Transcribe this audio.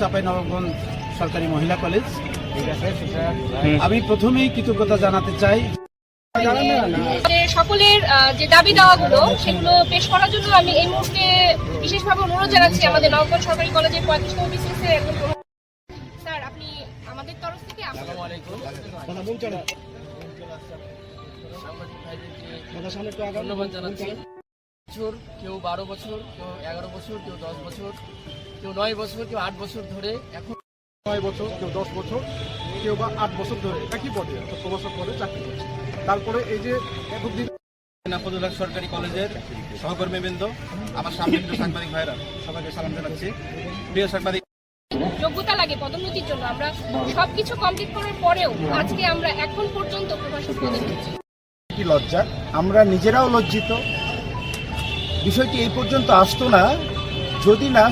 চাঁপাইনবাবগঞ্জ সরকারি মহিলা কলেজ। আমি প্রথমেই কৃতজ্ঞতা জানাতে চাই সকলের যে দাবি দাওয়াগুলো সেগুলো পেশ করার জন্য আমি এই মুহূর্তে বিশেষভাবে অনুরোধ জানাচ্ছি আমাদের নবাবগঞ্জ সরকারি কলেজের 35তম বিসিএস এর একজন স্যার, আপনি আমাদের তরফ থেকে ধন্যবাদ জানাচ্ছি। কেউ 12 বছর, কেউ 11 বছর, কেউ 10 বছর, কেউ 9 বছর, কেউ 8 বছর ধরে, এখন 9 বছর, কেউ 10 বছর, কেউ বা 8 বছর ধরে একই পদে প্রবাসক পদে চাকরি করছে। তারপরে এই যে এতদিন নাফাজুল্লাহ সরকারি কলেজের সহকর্মীবৃন্দ, আমার সামনে সাংবাদিক ভাইরা, সবাইকে সালাম জানাচ্ছি। প্রিয় সাংবাদিক, যোগ্যতা লাগে পদোন্নতির জন্য, আমরা সবকিছু কমপ্লিট করার পরেও আজকে আমরা এখন পর্যন্ত প্রভাষক পদে রয়েছি। লজ্জা, আমরা নিজেরাও লজ্জিত। বিষয়টি এই পর্যন্ত আসতো না যদি না